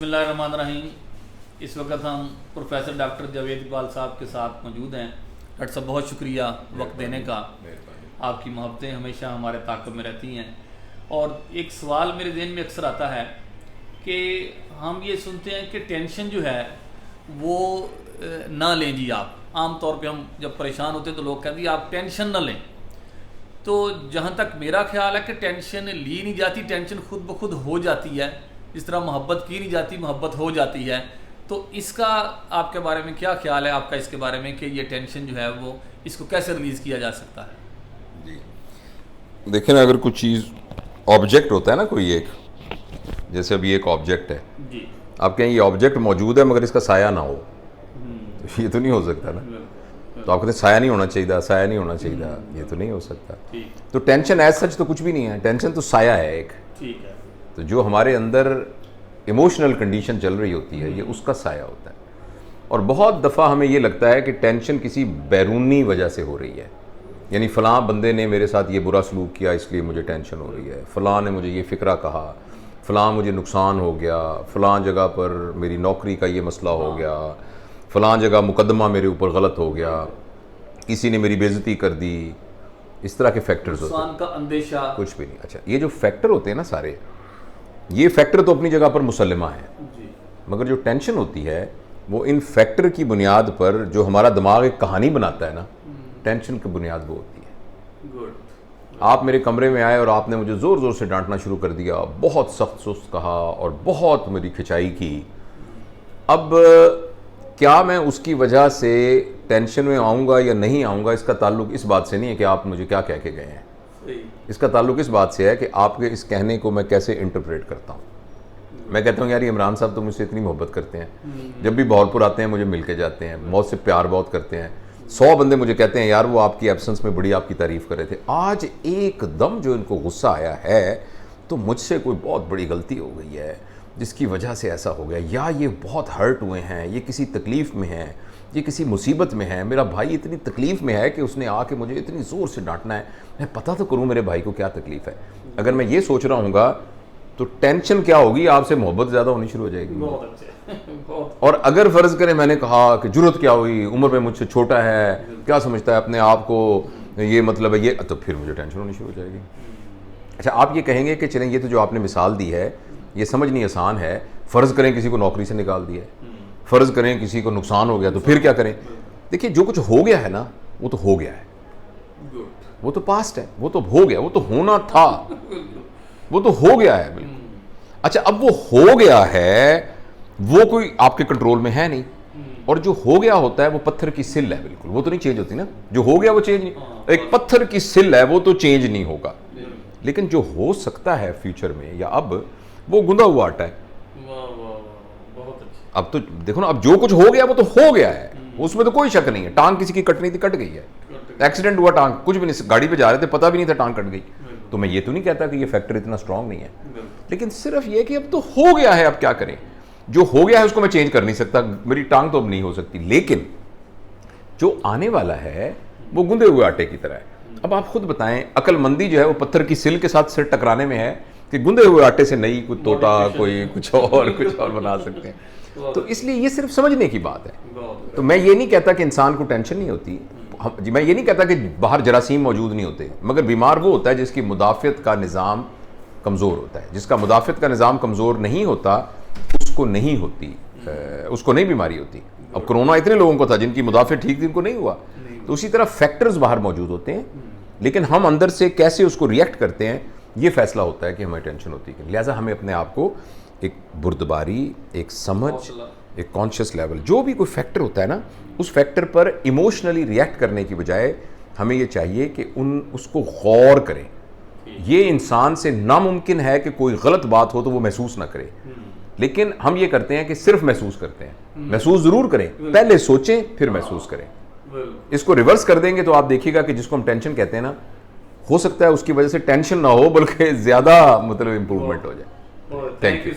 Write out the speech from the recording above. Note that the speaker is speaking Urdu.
بسم اللہ الرحمن الرحیم۔ اس وقت ہم پروفیسر ڈاکٹر جاوید اقبال صاحب کے ساتھ موجود ہیں۔ ڈاکٹر صاحب بہت شکریہ وقت دینے کا، آپ کی محبتیں ہمیشہ ہمارے تعاقب میں رہتی ہیں۔ اور ایک سوال میرے ذہن میں اکثر آتا ہے کہ ہم یہ سنتے ہیں کہ ٹینشن جو ہے وہ نہ لیں جی آپ۔ عام طور پہ ہم جب پریشان ہوتے ہیں تو لوگ کہتے ہیں آپ ٹینشن نہ لیں۔ تو جہاں تک میرا خیال ہے کہ ٹینشن لی نہیں جاتی، ٹینشن خود بخود ہو جاتی ہے۔ اس طرح محبت کی نہیں جاتی، محبت ہو جاتی ہے۔ تو اس کا آپ کے بارے میں کیا خیال ہے آپ کا اس کے بارے میں کہ یہ ٹینشن جو ہے وہ اس کو کیسے ریلیز کیا جا سکتا ہے؟ جی دیکھیں نا، اگر کوئی چیز آبجیکٹ ہوتا ہے نا، کوئی ایک، جیسے ابھی ایک آبجیکٹ ہے، جی آپ کہیں یہ آبجیکٹ موجود ہے مگر اس کا سایہ نہ ہو، تو یہ تو نہیں ہو سکتا نا۔ تو آپ کہتے ہیں سایہ نہیں ہونا چاہیے، سایہ نہیں ہونا چاہیے، یہ تو نہیں ہو سکتا۔ تو ٹینشن ایز سچ تو کچھ بھی نہیں ہے، ٹینشن تو سایہ ہے ایک۔ ٹھیک ہے۔ تو جو ہمارے اندر ایموشنل کنڈیشن چل رہی ہوتی ہے، یہ اس کا سایہ ہوتا ہے۔ اور بہت دفعہ ہمیں یہ لگتا ہے کہ ٹینشن کسی بیرونی وجہ سے ہو رہی ہے، یعنی فلاں بندے نے میرے ساتھ یہ برا سلوک کیا اس لیے مجھے ٹینشن ہو رہی ہے، فلاں نے مجھے یہ فکرہ کہا، فلاں مجھے نقصان ہو گیا، فلاں جگہ پر میری نوکری کا یہ مسئلہ ہو گیا، فلاں جگہ مقدمہ میرے اوپر غلط ہو گیا، کسی نے میری بے عزتی کر دی۔ اس طرح کے فیکٹرز ہوتے ہیں۔ نقصان کا اندیشہ کچھ بھی نہیں۔ اچھا، یہ جو فیکٹر ہوتے ہیں نا سارے، یہ فیکٹر تو اپنی جگہ پر مسلمہ ہیں، مگر جو ٹینشن ہوتی ہے وہ ان فیکٹر کی بنیاد پر جو ہمارا دماغ ایک کہانی بناتا ہے نا، ٹینشن کی بنیاد وہ ہوتی ہے۔ آپ میرے کمرے میں آئے اور آپ نے مجھے زور زور سے ڈانٹنا شروع کر دیا، بہت سخت سست کہا اور بہت میری کھچائی کی۔ اب کیا میں اس کی وجہ سے ٹینشن میں آؤں گا یا نہیں آؤں گا، اس کا تعلق اس بات سے نہیں ہے کہ آپ مجھے کیا کہہ کے گئے ہیں، اس کا تعلق اس بات سے ہے کہ آپ کے اس کہنے کو میں کیسے انٹرپریٹ کرتا ہوں۔ میں کہتا ہوں یار یہ عمران صاحب تو مجھ سے اتنی محبت کرتے ہیں، جب بھی بہاولپور آتے ہیں مجھے مل کے جاتے ہیں، بہت سے پیار بہت کرتے ہیں، 100 بندے مجھے کہتے ہیں یار وہ آپ کی ایبسنس میں بڑی آپ کی تعریف کر رہے تھے، آج ایک دم جو ان کو غصہ آیا ہے تو مجھ سے کوئی بہت بڑی غلطی ہو گئی ہے جس کی وجہ سے ایسا ہو گیا، یا یہ بہت ہرٹ ہوئے ہیں، یہ کسی تکلیف میں ہیں، یہ کسی مصیبت میں ہے، میرا بھائی اتنی تکلیف میں ہے کہ اس نے آ کے مجھے اتنی زور سے ڈانٹنا ہے، میں پتہ تو کروں میرے بھائی کو کیا تکلیف ہے۔ اگر میں یہ سوچ رہا ہوں گا تو ٹینشن کیا ہوگی، آپ سے محبت زیادہ ہونی شروع ہو جائے گی۔ اور اگر فرض کریں میں نے کہا کہ جرت کیا ہوئی، عمر میں مجھ سے چھوٹا ہے، کیا سمجھتا ہے اپنے آپ کو، یہ مطلب ہے یہ، تو پھر مجھے ٹینشن ہونی شروع ہو جائے گی۔ اچھا، آپ یہ کہیں گے کہ چلیں یہ تو جو آپ نے مثال دی ہے یہ سمجھنی آسان ہے، فرض کریں کسی کو نوکری سے نکال دیا ہے، فرض کریں کسی کو نقصان ہو گیا تو پھر کیا کریں؟ دیکھیے جو کچھ ہو گیا ہے نا وہ تو ہو گیا ہے، وہ تو پاسٹ ہے، وہ تو ہو گیا، وہ تو ہونا تھا، وہ تو ہو گیا ہے بالکل۔ اچھا، اب وہ ہو گیا ہے، وہ کوئی آپ کے کنٹرول میں ہے نہیں، اور جو ہو گیا ہوتا ہے وہ پتھر کی سل ہے، بالکل وہ تو نہیں چینج ہوتی نا، جو ہو گیا وہ چینج نہیں، ایک پتھر کی سل ہے وہ تو چینج نہیں ہوگا، لیکن جو ہو سکتا ہے فیوچر میں یا اب، وہ گندا ہوا آٹا ہے۔ اب تو دیکھو نا، اب جو کچھ ہو گیا وہ تو ہو گیا ہے، اس میں تو کوئی شک نہیں ہے۔ ٹانگ کسی کی کٹنی تھی، کٹ گئی ہے، ایکسیڈنٹ ہوا، ٹانگ کچھ بھی نہیں، گاڑی پہ جا رہے تھے پتہ بھی نہیں تھا ٹانگ کٹ گئی، تو میں یہ تو نہیں کہتا کہ یہ فیکٹر اتنا سٹرونگ نہیں ہے، لیکن صرف یہ کہ اب تو ہو گیا ہے، اب کیا کریں؟ جو ہو گیا ہے اس کو میں چینج کر نہیں سکتا، میری ٹانگ تو اب نہیں ہو سکتی، لیکن جو آنے والا ہے وہ گندے ہوئے آٹے کی طرح ہے۔ اب آپ خود بتائیں، عقل مندی جو ہے وہ پتھر کی سل کے ساتھ سر ٹکرانے میں ہے کہ گندے ہوئے آٹے سے نئی کوئی طوطا، کوئی کچھ اور بنا سکتے ہیں۔ تو اس لیے یہ صرف سمجھنے کی بات ہے۔ تو میں یہ نہیں کہتا کہ انسان کو ٹینشن نہیں ہوتی، میں یہ نہیں کہتا کہ باہر جراثیم موجود نہیں ہوتے، مگر بیمار وہ ہوتا ہے جس کی مدافعت کا نظام کمزور ہوتا ہے۔ جس کا مدافعت کا نظام کمزور نہیں ہوتا اس کو نہیں ہوتی، اس کو نہیں بیماری ہوتی۔ اب کرونا اتنے لوگوں کو تھا جن کی مدافعت ٹھیک تھی، ان کو نہیں ہوا۔ تو اسی طرح فیکٹرز باہر موجود ہوتے ہیں، لیکن ہم اندر سے کیسے اس کو ریئیکٹ کرتے ہیں یہ فیصلہ ہوتا ہے کہ ہمیں ٹینشن ہوتی ہے۔ لہٰذا ہمیں اپنے آپ کو ایک بردباری، ایک سمجھ، ایک کانشیس لیول، جو بھی کوئی فیکٹر ہوتا ہے نا، اس فیکٹر پر ایموشنلی ریئیکٹ کرنے کی بجائے ہمیں یہ چاہیے کہ اس کو غور کریں۔ یہ انسان سے ناممکن ہے کہ کوئی غلط بات ہو تو وہ محسوس نہ کرے، لیکن ہم یہ کرتے ہیں کہ صرف محسوس کرتے ہیں۔ محسوس ضرور کریں، پہلے سوچیں پھر محسوس کریں۔ اس کو ریورس کر دیں گے تو آپ دیکھیے گا کہ جس کو ہم ٹینشن کہتے ہیں نا، ہو سکتا ہے اس کی وجہ سے ٹینشن نہ ہو بلکہ زیادہ مطلب امپروومنٹ ہو جائے۔ Thank you.